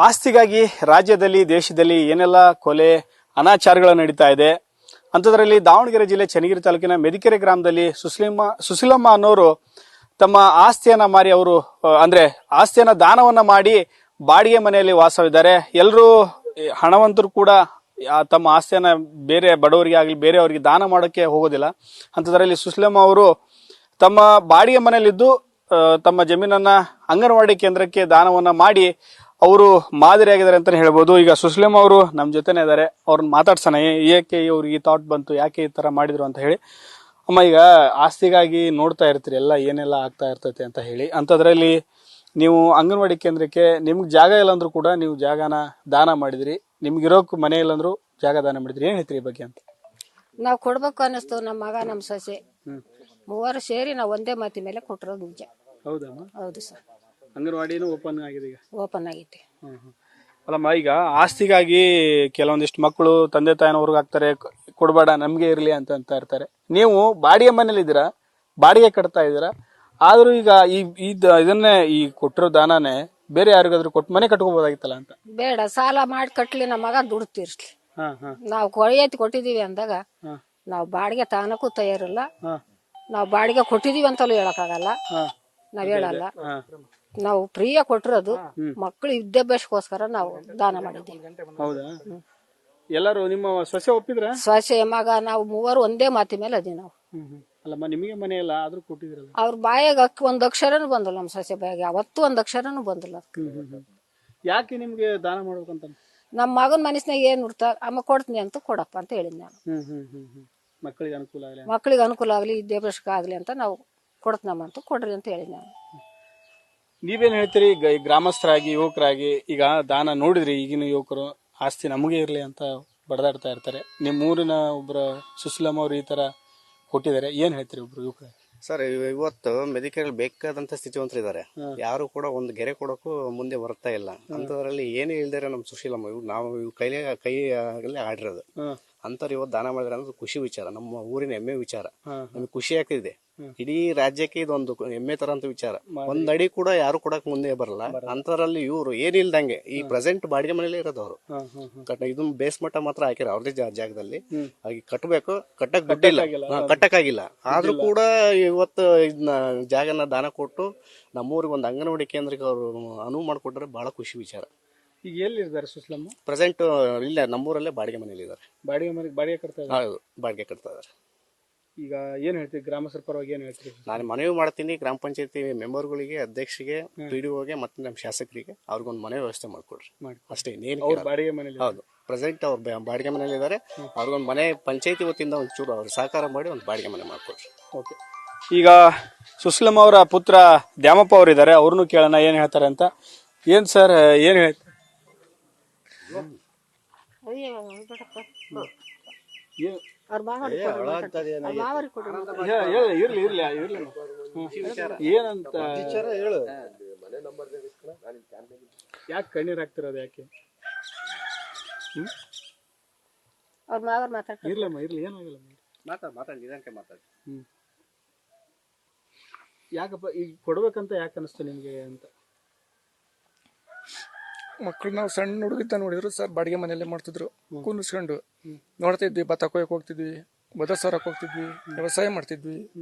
ಆಸ್ತಿಗಾಗಿ ರಾಜ್ಯದಲ್ಲಿ ದೇಶದಲ್ಲಿ ಏನೆಲ್ಲ ಕೊಲೆ ಅನಾಚಾರಗಳು ನಡೀತಾ ಇದೆ. ಅಂಥದ್ರಲ್ಲಿ ದಾವಣಗೆರೆ ಜಿಲ್ಲೆ ಚನ್ನಗಿರಿ ತಾಲೂಕಿನ ಮೆದಿಕೆರೆ ಗ್ರಾಮದಲ್ಲಿ ಸುಶೀಲಮ್ಮ ಅನ್ನೋರು ತಮ್ಮ ಆಸ್ತಿಯನ್ನ ಮಾರಿ ಅವರು ಅಂದ್ರೆ ಆಸ್ತಿಯನ್ನ ದಾನವನ್ನ ಮಾಡಿ ಬಾಡಿಗೆ ಮನೆಯಲ್ಲಿ ವಾಸವಿದ್ದಾರೆ. ಎಲ್ಲರೂ ಹಣವಂತರು ಕೂಡ ತಮ್ಮ ಆಸ್ತಿಯನ್ನ ಬೇರೆ ಬಡವರಿಗೆ ಆಗಲಿ ಬೇರೆಯವರಿಗೆ ದಾನ ಮಾಡೋಕೆ ಹೋಗೋದಿಲ್ಲ. ಅಂಥದ್ರಲ್ಲಿ ಸುಶೀಲಮ್ಮ ಅವರು ತಮ್ಮ ಬಾಡಿಗೆ ಮನೆಯಲ್ಲಿದ್ದು ತಮ್ಮ ಜಮೀನನ್ನ ಅಂಗನವಾಡಿ ಕೇಂದ್ರಕ್ಕೆ ದಾನವನ್ನ ಮಾಡಿ ಅವರು ಮಾದರಿಯಾಗಿದ್ದಾರೆ ಅಂತಾನೆ ಹೇಳ್ಬೋದು. ಈಗ ಸುಶೀಲಮ್ಮ ಅವರು ನಮ್ಮ ಜೊತೆನೇ ಇದ್ದಾರೆ, ಅವ್ರನ್ನ ಮಾತಾಡ್ಸೋಣ. ಏಕೆ ಇವ್ರಿಗೆ ಥಾಟ್ ಬಂತು, ಯಾಕೆ ಈ ತರ ಮಾಡಿದ್ರು ಅಂತ ಹೇಳಿ. ಅಮ್ಮ, ಈಗ ಆಸ್ತಿಗಾಗಿ ನೋಡ್ತಾ ಇರ್ತೀರಿ ಎಲ್ಲ ಏನೆಲ್ಲ ಆಗ್ತಾ ಇರ್ತೈತೆ ಅಂತ ಹೇಳಿ, ಅಂಥದ್ರಲ್ಲಿ ನೀವು ಅಂಗನವಾಡಿ ಕೇಂದ್ರಕ್ಕೆ ನಿಮ್ಗೆ ಜಾಗ ಇಲ್ಲ ಅಂದ್ರೂ ಕೂಡ ನೀವು ಜಾಗನ ದಾನ ಮಾಡಿದ್ರಿ, ನಿಮ್ಗಿರೋಕ್ ಮನೆ ಇಲ್ಲಂದ್ರು ಜಾಗ ದಾನ ಮಾಡಿದ್ರಿ, ಏನ್ ಹೇಳ್ತೀರಿ ಈ ಬಗ್ಗೆ ಅಂತ? ನಾವು ಕೊಡ್ಬೇಕು ಅನ್ನಿಸ್ತು. ನಮ್ಮ ಮಗ ನಮ್ಮ ಸೊಸೆ ಮೂವರು ಸೇರಿ ನಾವು ಒಂದೇ ಮಾತಿ ಮೇಲೆ ಕೊಟ್ಟಿರೋದು ನಿಜ. ಹೌದಮ್ಮ? ಹೌದು ಸರ್. ಅಂಗನವಾಡಿನೂ ಓಪನ್ ಆಗಿದೆ ಈಗ? ಓಪನ್ ಆಗೈತಿ. ಅಲ್ಲಮ್ಮ, ಈಗ ಆಸ್ತಿಗಾಗಿ ಕೆಲವೊಂದಿಷ್ಟು ಮಕ್ಕಳು ತಂದೆ ತಾಯಿನವ್ರಿಗೆ ಹಾಕ್ತಾರೆ, ಕೊಡಬೇಡ ನಮ್ಗೆ ಇರ್ಲಿ ಅಂತ ಇರ್ತಾರೆ. ನೀವು ಬಾಡಿಗೆ ಮನೇಲಿ ಇದ್ದೀರಾ, ಬಾಡಿಗೆ ಕಟ್ತಾ ಇದ್ದೀರಾ, ಆದ್ರೂ ಈಗ ಇದನ್ನೇ ಈ ಕೊಟ್ಟಿರೋ ದಾನನೇ ಬೇರೆ ಯಾರಿಗಾದ್ರೂ ಕೊಟ್ಟು ಮನೆ ಕಟ್ಕೋಬಹುದಾಗಿತ್ತಲ್ಲ ಅಂತ. ಬೇಡ, ಸಾಲ ಮಾಡಿ ಕಟ್ಲಿ, ನಮ್ಮ ಮಗ ದುಡ್ಡು ತೀರ್ಸ್ಲಿ. ನಾವು ಕೊಳೆಯತಿ ಕೊಟ್ಟಿದೀವಿ ಅಂದಾಗ ನಾವು ಬಾಡಿಗೆ ತಾನಕ್ಕೂ ತಯಾರಿಲ್ಲ. ನಾವು ಬಾಡಿಗೆ ಕೊಟ್ಟಿದೀವಿ ಅಂತಲೂ ಹೇಳಕ್ಕಾಗಲ್ಲ, ನಾವ್ ಹೇಳಲ್ಲ. ನಾವು ಫ್ರೀಯ ಕೊಟ್ಟಿರೋದು ಮಕ್ಕಳು ವಿದ್ಯಾಭ್ಯಾಸಕ್ಕೋಸ್ಕರ ನಾವು ದಾನ ಮಾಡಿದ್ದೀವಿ. ಹೌದಾ? ಎಲ್ಲರೂ ನಿಮ್ಮ ಸೊಸೆ ಒಪ್ಪಿದ್ರ? ಸೊಸೆ ಮಗ ನಾವು ಮೂವರು ಒಂದೇ ಮಾತಿ ಮೇಲೆ ಅದೀವಿ ನಾವು. ಅಲ್ಲಮ್ಮ, ನಿಮಗೆ ಮನೆ ಇಲ್ಲ ಆದ್ರೂ ಕೊಟ್ಟಿದ್ರಲ್ಲ? ಅವ್ರ ಬಾಯಾಗ ಒಂದ್ ಅಕ್ಷರನು ಬಂದಿಲ್ಲ, ನಮ್ಮ ಸೊಸೆ ಬಾಯಾಗ ಯಾವತ್ತೂ ಒಂದ್ ಅಕ್ಷರನು ಬಂದಿಲ್ಲ. ಯಾಕೆ ನಿಮ್ಗೆ ದಾನ ಮಾಡ್ಬೇಕಂತ? ನಮ್ಮ ಮಗನ ಮನಸ್ನಾಗ ಏನ್ ಇರ್ತ ಅಮ್ಮ ಕೊಡ್ತೀನಿ ಅಂತ ಕೊಡಪ್ಪ ಅಂತ ಹೇಳಿದ್ ನಾನು. ಮಕ್ಕಳಿಗೆ ಅನುಕೂಲ ಆಗಲಿ, ಮಕ್ಕಳಿಗೆ ಅನುಕೂಲ ಆಗ್ಲಿ, ವಿದ್ಯಾಭ್ಯಾಸಕ್ಕೆ ಆಗ್ಲಿ ಅಂತ ನಾವು ಕೊಡ್ತೀನಮ್ಮ ಅಂತ ಕೊಡ್ರಿ ಅಂತ ಹೇಳಿದ್ ನಾನು. ನೀವೇನ್ ಹೇಳ್ತೀರಿ ಗ್ರಾಮಸ್ಥರಾಗಿ, ಯುವಕರಾಗಿ? ಈಗ ದಾನ ನೋಡಿದ್ರಿ, ಈಗಿನ ಯುವಕರು ಆಸ್ತಿ ನಮಗೆ ಇರ್ಲಿ ಅಂತ ಬಡದಾಡ್ತಾ ಇರ್ತಾರೆ. ನಿಮ್ಮ ಊರಿನ ಒಬ್ರು ಸುಶೀಲಮ್ಮ ಅವ್ರು ಈ ತರ ಕೊಟ್ಟಿದ್ದಾರೆ, ಏನ್ ಹೇಳ್ತೀರಿ ಒಬ್ರು ಯುವಕರಾಗಿ? ಸರ್, ಇವತ್ತು ಮೆದಿಕೆರೆಯಲ್ಲಿ ಬೇಕಾದಂತ ಸ್ಥಿತಿವಂತರು ಇದ್ದಾರೆ. ಯಾರು ಕೂಡ ಒಂದು ಗೆರೆ ಕೊಡೋಕ್ಕೂ ಮುಂದೆ ಬರ್ತಾ ಇಲ್ಲ. ಅಂತದ್ರಲ್ಲಿ ಏನೇ ಇಲ್ದಾರೆ ನಮ್ಮ ಸುಶೀಲಮ್ಮ, ನಾವು ಕೈಯಲ್ಲಿ ಆಡಿರೋದು ಅಂತವ್ರು ಇವತ್ತು ದಾನ ಮಾಡಿದ್ರೆ ಅನ್ನೋದು ಖುಷಿ ವಿಚಾರ, ನಮ್ಮ ಊರಿನ ಹೆಮ್ಮೆ ವಿಚಾರ. ನಮ್ಗೆ ಖುಷಿ ಆಗ್ತಿದೆ. ಇಡೀ ರಾಜ್ಯಕ್ಕೆ ಇದೊಂದು ಹೆಮ್ಮೆ ತರ ಅಂತ ವಿಚಾರ. ಒಂದ್ ಅಡಿ ಕೂಡ ಯಾರು ಕೊಡಕ್ ಮುಂದೆ ಬರಲ್ಲ. ಅಂತರಲ್ಲಿ ಇವ್ರು ಏನಿಲ್ದಂಗೆ ಈ ಪ್ರೆಸೆಂಟ್ ಬಾಡಿಗೆ ಮನೇಲಿ ಇರೋದವ್ರು ಇದನ್ನ ಬೇಸ್ ಮಟ್ಟ ಮಾತ್ರ ಹಾಕಿರ ಅವ್ರದೇ ಜಾಗದಲ್ಲಿ. ಹಾಗೆ ಕಟ್ಟಬೇಕು, ಕಟ್ಟಕ್ ದುಡ್ಡಿಲ್ಲ, ಕಟ್ಟಕ್ಕಾಗಿಲ್ಲ. ಆದ್ರೂ ಕೂಡ ಇವತ್ತು ಇದನ್ನ ಜಾಗನ ದಾನ ಕೊಟ್ಟು ನಮ್ಮೂರಿಗೆ ಒಂದು ಅಂಗನವಾಡಿ ಕೇಂದ್ರಕ್ಕೆ ಅವರು ಅನುವು ಮಾಡಿಕೊಟ್ರೆ ಬಹಳ ಖುಷಿ ವಿಚಾರ. ಈಗ ಎಲ್ಲಿದ್ದಾರೆ ಸುಶೀಲಮ್ಮ? ಪ್ರೆಸೆಂಟ್ ಇಲ್ಲೇ ನಮ್ಮೂರಲ್ಲೇ ಬಾಡಿಗೆ ಮನೇಲಿ ಇದ್ದಾರೆ. ಬಾಡಿಗೆ ಕಟ್ತಾ ಇದ್ದಾರೆ? ಹೌದು, ಬಾಡಿಗೆ ಕಟ್ತಾ ಇದ್ದಾರೆ. ಈಗ ಏನ್ ಹೇಳ್ತೀವಿ ಗ್ರಾಮಸ್ಥರ ಪರವಾಗಿ, ಏನ್ ಹೇಳ್ತೀವಿ? ನಾನು ಮನವಿ ಮಾಡ್ತೀನಿ ಗ್ರಾಮ ಪಂಚಾಯತಿ ಮೆಂಬರ್ಗಳಿಗೆ, ಅಧ್ಯಕ್ಷರಿಗೆ, PDOಗೆ ಮತ್ತೆ ನಮ್ಮ ಶಾಸಕರಿಗೆ ಅವ್ರಿಗೊಂದು ಮನೆ ವ್ಯವಸ್ಥೆ ಮಾಡ್ಕೊಡ್ರಿ ಅಷ್ಟೇ. ಬಾಡಿಗೆ ಮನೇಲಿ? ಹೌದು, ಪ್ರೆಸೆಂಟ್ ಅವ್ರು ಬಾಡಿಗೆ ಮನೇಲಿ ಇದ್ದಾರೆ. ಅವ್ರಿಗೊಂದು ಮನೆ ಪಂಚಾಯತಿ ವತಿಯಿಂದ ಒಂಚೂರು ಅವ್ರು ಸಹಕಾರ ಮಾಡಿ ಒಂದು ಬಾಡಿಗೆ ಮನೆ ಮಾಡ್ಕೊಡ್ರಿ. ಓಕೆ. ಈಗ ಸುಶೀಲಮ್ಮ ಅವರ ಪುತ್ರ ದ್ಯಾಮಪ್ಪ ಅವರು ಇದ್ದಾರೆ, ಅವ್ರನ್ನು ಕೇಳೋಣ ಏನ್ ಹೇಳ್ತಾರೆ ಅಂತ. ಏನ್ ಸರ್, ಏನ್ ಹೇಳ್ತಾರೆ? ಏನಂತ ಯಾಕೆ ಕಣ್ಣೀರ್ ಹಾಕ್ತಿರೋದು? ಯಾಕೆ? ಇರ್ಲಮ್ಮ, ಇರ್ಲಿ, ಏನಾಗಿಲ್ಲ, ಮಾತಾಡಿ. ಯಾಕಪ್ಪ ಈಗ ಕೊಡ್ಬೇಕಂತ ಯಾಕೆ ಅನಿಸ್ತು ನಿಮ್ಗೆ ಅಂತ? ಮಕ್ಕಳು ನಾವು ಸಣ್ಣ ಹುಡುಗಿದ್ದ ನೋಡಿದ್ರು ಸರ್, ಬಾಡಿಗೆ ಮನೆಯಲ್ಲೇ ಮಾಡ್ತಿದ್ರು. ಕುಂದಿಸ್ಕೊಂಡು ನೋಡ್ತಾ ಇದ್ವಿ, ಭತ್ತ ಕೊಯ್ಯಕ್ ಹೋಗ್ತಿದ್ವಿ, ಬದಸರಕ್ಕೆ ಹೋಗ್ತಿದ್ವಿ, ವ್ಯವಸಾಯ ಮಾಡ್ತಿದ್ವಿ.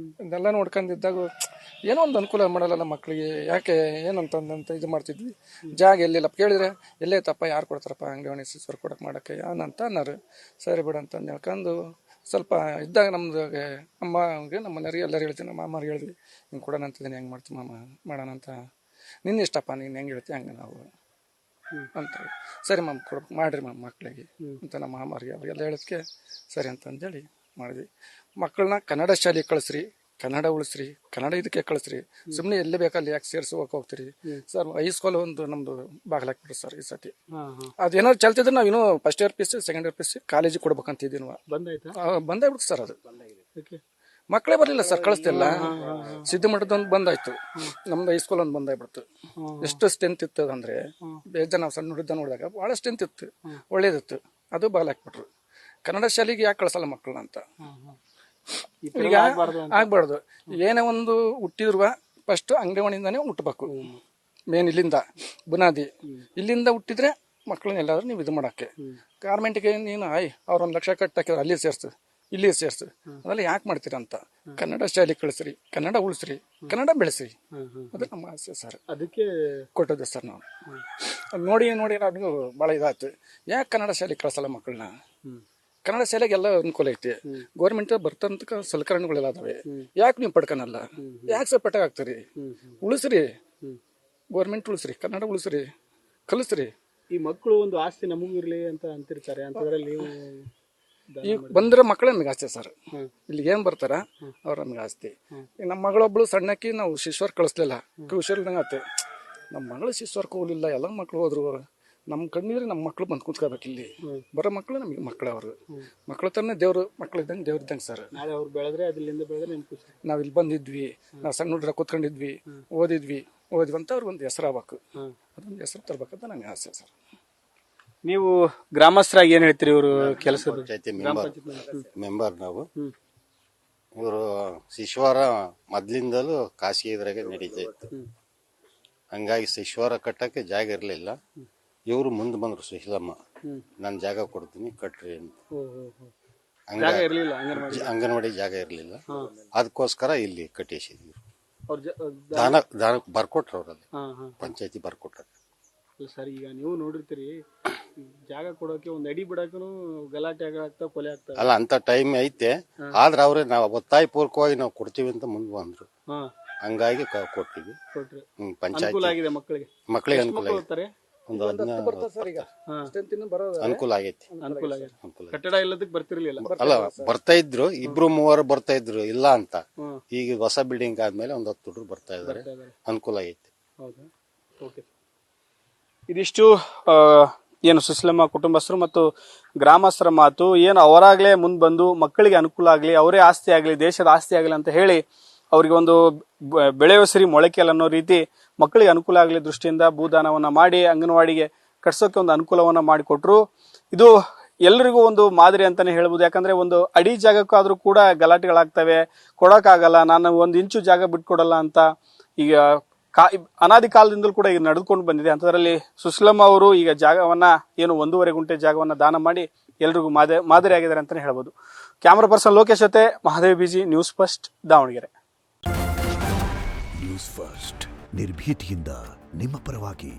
ಇದೆಲ್ಲ ನೋಡ್ಕೊಂಡಿದ್ದಾಗ ಏನೋ ಒಂದು ಅನುಕೂಲ ಮಾಡಲ್ಲ ಮಕ್ಕಳಿಗೆ, ಯಾಕೆ ಏನಂತ ಇದು ಮಾಡ್ತಿದ್ವಿ. ಜಾಗ ಎಲ್ಲಿಲ್ಲ ಕೇಳಿದ್ರೆ ಎಲ್ಲೇ ತಪ್ಪ, ಯಾರು ಕೊಡ್ತಾರಪ್ಪ ಅಂಗಡಿ ಸ್ವರ್ ಕೊಡಕ್ಕೆ ಮಾಡೋಕ್ಕೆ ಅಂತ ಅನ್ನೋರು. ಸರಿ ಬಿಡ ಅಂತ ಹೇಳ್ಕೊಂಡು ಸ್ವಲ್ಪ ಇದ್ದಾಗ ನಮ್ದು ಅಮ್ಮಗೆ, ನಮ್ಮ ಮನೆಯವ್ರಿಗೆ ಎಲ್ಲರೂ ಹೇಳ್ತೀವಿ, ನಮ್ಮ ಅಮ್ಮವ್ರಿಗೆ ಹೇಳಿದ್ವಿ, ಹಿಂಗೆ ಕೊಡೋಣ ಅಂತಿದ್ದೀನಿ, ಹೆಂಗೆ ಮಾಡ್ತೀವಿ ಮಾಮ ಮಾಡೋಣ ಅಂತ. ನಿನ್ನ ಇಷ್ಟಪ್ಪ, ನೀನು ಹೆಂಗೆ ಹೇಳ್ತೀವಿ ಹಂಗೆ ನಾವು ಅಂತ. ಸರಿ ಮ್ಯಾಮ್ ಮಾಡ್ರಿ ಮ್ಯಾಮ್ ಮಕ್ಕಳಿಗೆ ಅಂತ ನಮ್ಮ ಮಾಮವ್ರಿಗೆ ಅವ್ರಿಗೆಲ್ಲ ಹೇಳೋದಕ್ಕೆ ಸರಿ ಅಂತಂದೇಳಿ ಮಾಡಿದ್ವಿ. ಮಕ್ಕಳನ್ನ ಕನ್ನಡ ಶಾಲೆಗೆ ಕಳಿಸ್ರಿ, ಕನ್ನಡ ಉಳಿಸ್ರಿ, ಕನ್ನಡ ಇದಕ್ಕೆ ಕಳಿಸ್ರಿ, ಸುಮ್ಮನೆ ಎಲ್ಲಿ ಬೇಕಲ್ಲಿ ಯಾಕೆ ಸೇರ್ಸೋಕೆ ಹೋಗ್ತೀರಿ ಸರ್. ಹೈಸ್ಕೂಲ್ ಒಂದು ನಮ್ದು ಬಾಗಿಲಾಕ್ಬಿಟ್ರಿ ಸರ್ ಈ ಸತಿ. ಅದೇನಾದ್ರು ಚಲ್ತಿದ್ರೆ ನಾವು ಇನ್ನೂ first year PC, second year PC ಕಾಲೇಜಿಗೆ ಕೊಡ್ಬೇಕಂತಿದ್ದೀವಿ. ಬಂದಾಗ್ಬಿಡ್ತು ಸರ್ ಅದು. ಮಕ್ಕಳೇ ಬರಲಿಲ್ಲ ಸರ್, ಕಳಿಸ್ತಿಲ್ಲ. ಸಿದ್ಧಮಠದೊಂದು ಬಂದಾಯ್ತು, ನಮ್ದು ಹೈಸ್ಕೂಲ್ ಒಂದು ಬಂದಾಗ್ಬಿಡ್ತು. ಎಷ್ಟು ಸ್ಟ್ರೆಂತ್ ಇತ್ತು ಅಂದ್ರೆ, ಬೇಜಾರು ನಾವು ಸಣ್ಣ ಹುಡುಗ ನೋಡಿದಾಗ ಬಹಳ ಸ್ಟ್ರೆಂತ್ ಇತ್ತು, ಒಳ್ಳೇದಿತ್ತು. ಅದು ಬಾಗಿಲಾಕ್ಬಿಟ್ರು. ಕನ್ನಡ ಶಾಲೆಗೆ ಯಾಕೆ ಕಳ್ಸಲ್ಲ ಮಕ್ಕಳನ್ನ ಅಂತ. ಈಗ ಆಗ್ಬಾರ್ದು. ಏನೇ ಒಂದು ಹುಟ್ಟಿದ್ರು ಫಸ್ಟ್ ಅಂಗನವಾಡಿಯಿಂದಾನೇ ಹುಟ್ಟಬೇಕು. ಮೇನ್ ಇಲ್ಲಿಂದ ಬುನಾದಿ. ಇಲ್ಲಿಂದ ಹುಟ್ಟಿದ್ರೆ ಮಕ್ಕಳನ್ನ ಎಲ್ಲಾದ್ರೂ ನೀವು ಇದು ಮಾಡಕ್ಕೆ. ಗಾರ್ಮೆಂಟ್ಗೆ ನೀನು ಅವ್ರ 1 ಲಕ್ಷ ಕಟ್ಟಾಕಿದ್ರೆ ಅಲ್ಲಿ ಸೇರ್ಸು, ಇಲ್ಲಿ ಸೇರ್ಸು, ಅದೆಲ್ಲ ಯಾಕೆ ಮಾಡ್ತೀರಾ ಅಂತ. ಕನ್ನಡ ಶಾಲೆ ಕಳಿಸ್ರಿ, ಕನ್ನಡ ಉಳಿಸ್ರಿ, ಕನ್ನಡ ಬೆಳೆಸ್ರಿ, ಅದು ನಮ್ಮ ಆಸೆ ಸರ್. ಅದಕ್ಕೆ ಕೊಟ್ಟದ್ದು ಸರ್ ನಾವು. ನೋಡಿ ನಮಗೂ ಭಾಳ ಇದಾಯ್ತು. ಯಾಕೆ ಕನ್ನಡ ಶಾಲೆ ಕಳಿಸಲ್ಲ ಮಕ್ಕಳನ್ನ? ಕನ್ನಡ ಶಾಲೆಗೆ ಎಲ್ಲ ಅನುಕೂಲ ಐತಿ. ಗೌರ್ಮೆಂಟ್ ಬರ್ತಂತ ಸಲಕರಣೆಗಳೆಲ್ಲ ಅದಾವೆ. ಯಾಕೆ ನೀವು ಪಡ್ಕೊನಲ್ಲ? ಯಾಕೆ ಸರ್ ಪಟ್ಟಾಗ್ತೀರಿ? ಉಳಿಸ್ರಿ, ಗೌರ್ಮೆಂಟ್ ಉಳಿಸ್ರಿ, ಕನ್ನಡ ಉಳಿಸ್ರಿ, ಕಲಿಸ್ರಿ. ಈ ಮಕ್ಕಳು ಒಂದು ಆಸ್ತಿ ನಮಗೂ ಇರ್ಲಿ ಅಂತ ಅಂತಿರ್ತಾರೆ. ಅಂತದ್ರಲ್ಲಿ ನೀವು ಈಗ ಬಂದ್ರೆ ಮಕ್ಕಳೇ ನಮಗೆ ಆಸ್ತಿ ಸರ್. ಇಲ್ಲಿ ಏನ್ ಬರ್ತಾರ ಅವ್ರ ನಮ್ಗೆ ಆಸ್ತಿ. ಈಗ ನಮ್ಮ ಮಗಳೊಬ್ಳು ಸಣ್ಣಕ್ಕಿ ನಾವು ಶಿಶ್ವರ್ ಕಳಿಸ್ಲಿಲ್ಲ, ಹುಷಾರಿಲ್ದಂಗ ಆತೆ. ನಮ್ಮ ಮಗಳು ಶಿಶ್ವರ್ಕ್ ಹೋಗ್ಲಿಲ್ಲ, ಎಲ್ಲ ಮಕ್ಳು ಹೋದ್ರು. ನಮ್ಮ ಕಣ್ಣಿದ್ರೆ ನಮ್ಮ ಮಕ್ಳು ಬಂದು ಕೂತ್ಕೋಬೇಕು. ಇಲ್ಲಿ ಬರೋ ಮಕ್ಕಳು ನಮಗೆ ಮಕ್ಕಳು. ಅವರು ಮಕ್ಕಳು ತಾನೇ ದೇವ್ರು, ಮಕ್ಳು ಇದ್ದಂಗೆ ದೇವ್ರ ಇದ್ದಂಗೆ ಸರ್. ನಾಳೆ ಅವ್ರು ಬೆಳೆದ್ರೆ ಅದ್ರಿಂದ ಬೆಳೆದ್ರೆ ನಾವ್ ಇಲ್ಲಿ ಬಂದಿದ್ವಿ, ನಾವು ಸಣ್ಣ ಹುಡುಗರ ಕೂತ್ಕೊಂಡಿದ್ವಿ, ಓದಿದ್ವಿ ಅಂತ ಅವ್ರಿಗೆ ಒಂದು ಹೆಸರು ಆಗ್ಬೇಕು. ಅದೊಂದು ಹೆಸರು ತರ್ಬೇಕಂತ ನನಗೆ ಆಸೆ ಸರ್. ನೀವು ಗ್ರಾಮಸ್ಥರಾಗಿ ಏನ್ ಹೇಳ್ತೀರಿ? ಇವರು ಕೆಲಸ ಮೆಂಬರ್ ನಾವು. ಇವರು ಶಿಶ್ವಾರ ಮೊದ್ಲಿಂದಲೂ ಖಾಸಗಿ ಇದ್ರಾಗೆ ನಡೀತಾ ಇತ್ತು. ಹಂಗಾಗಿ ಶಿಶ್ವಾರ ಕಟ್ಟಕ್ಕೆ ಜಾಗ ಇರಲಿಲ್ಲ. ಇವರು ಮುಂದೆ ಬಂದ್ರು, ಸುಶೀಲಮ್ಮ ನಾನು ಜಾಗ ಕೊಡ್ತೀನಿ ಕಟ್ರಿ ಅಂತ. ಅಂಗನವಾಡಿ ಜಾಗ ಇರಲಿಲ್ಲ, ಅದಕ್ಕೋಸ್ಕರ ಇಲ್ಲಿ ಕಟ್ಟಿಸಿದ್ವಿ. ದಾನ ಬರ್ಕೊಟ್ರು ಅವ್ರಲ್ಲಿ, ಪಂಚಾಯತಿ ಬರ್ಕೊಟ್ರ. ಸರ್, ಈಗ ನೀವು ನೋಡಿರ್ತೀರಿ, ಜಾಗ ಕೊಡೋಕೆ ಒಂದ್ ಅಡಿ ಬಿಡಕ್ಕೂ ಗಲಾಟೆ ಆಗ್ತಾವ, ಕೊಲೆ ಆಗ್ತಾವ. ಅಲ್ಲ, ಅಂತ ಟೈಮ್ ಐತೆ. ಆದ್ರೆ ಅವ್ರೆ ನಾವು ಒತ್ತಾಯ ಪೂರ್ವಕವಾಗಿ ನಾವು ಕೊಡ್ತೀವಿ ಅಂತ ಮುಂದೆ ಬಂದ್ರು. ಹಂಗಾಗಿ ಕೊಟ್ಟಿವಿ. ಪಂಚಾಯತಿ ಮಕ್ಕಳಿಗೆ ಅನುಕೂಲ ಆಗಿದೆ. ಒಂದು ಅನುಕೂಲ ಆಗೈತಿ. ಕಟ್ಟಡ ಇಲ್ಲದಕ್ಕೆ ಬರ್ತಿರ್ಲಿಲ್ಲ. ಅಲ್ಲ, ಬರ್ತಾ ಇದ್ರು, 2-3 ಬರ್ತಾ ಇದ್ರು, ಇಲ್ಲ ಅಂತ. ಈಗ ಹೊಸ ಬಿಲ್ಡಿಂಗ್ ಆದ್ಮೇಲೆ ಒಂದು 10 ಹುಡುಗರು ಬರ್ತಾ ಇದಾರೆ, ಅನುಕೂಲ ಆಗೈತಿ. ಇದಿಷ್ಟು ಏನು ಸುಶೀಲಮ್ಮ ಕುಟುಂಬಸ್ಥರು ಮತ್ತು ಗ್ರಾಮಸ್ಥರ ಮಾತು. ಏನು ಅವರಾಗ್ಲೇ ಮುಂದ್ ಬಂದು ಮಕ್ಕಳಿಗೆ ಅನುಕೂಲ ಆಗ್ಲಿ, ಅವರೇ ಆಸ್ತಿ ಆಗ್ಲಿ, ದೇಶದ ಆಸ್ತಿ ಆಗ್ಲಿ ಅಂತ ಹೇಳಿ ಅವರಿಗೆ ಒಂದು ಬೆಳೆಯುವ ಸಿರಿ ಮೊಳಕೆಲ್ ಅನ್ನೋ ರೀತಿ ಮಕ್ಕಳಿಗೆ ಅನುಕೂಲ ಆಗಲಿ ದೃಷ್ಟಿಯಿಂದ ಭೂದಾನವನ್ನ ಮಾಡಿ ಅಂಗನವಾಡಿಗೆ ಕಟ್ಸೋಕೆ ಒಂದು ಅನುಕೂಲವನ್ನ ಮಾಡಿಕೊಟ್ರು. ಇದು ಎಲ್ಲರಿಗೂ ಒಂದು ಮಾದರಿ ಅಂತಾನೆ ಹೇಳ್ಬೋದು. ಯಾಕಂದ್ರೆ ಒಂದು ಅಡಿ ಜಾಗಕ್ಕಾದ್ರೂ ಕೂಡ ಗಲಾಟೆಗಳಾಗ್ತವೆ, ಕೊಡೋಕ್ಕಾಗಲ್ಲ, ನಾನು 1 ಇಂಚು ಜಾಗ ಬಿಟ್ಕೊಡಲ್ಲ ಅಂತ ಈಗ ಅನಾದಿ ಕಾಲದಿಂದಲೂ ಕೂಡ ಈಗ ನಡೆದುಕೊಂಡು ಬಂದಿದೆ. ಅಂತದ್ರಲ್ಲಿ ಸುಶೀಲಮ್ಮ ಅವರು ಈಗ ಜಾಗವನ್ನ ಏನು 1.5 ಗುಂಟೆ ಜಾಗವನ್ನ ದಾನ ಮಾಡಿ ಎಲ್ರಿಗೂ ಮಾದರಿ ಆಗಿದ್ದಾರೆ ಅಂತಾನೆ ಹೇಳ್ಬೋದು. ಕ್ಯಾಮರಾ ಪರ್ಸನ್ ಲೋಕೇಶ್ ಜೊತೆ Mahadev B G, news first, Davanagere. News first, ನಿರ್ಭೀತಿಯಿಂದ ನಿಮ್ಮ ಪರವಾಗಿ.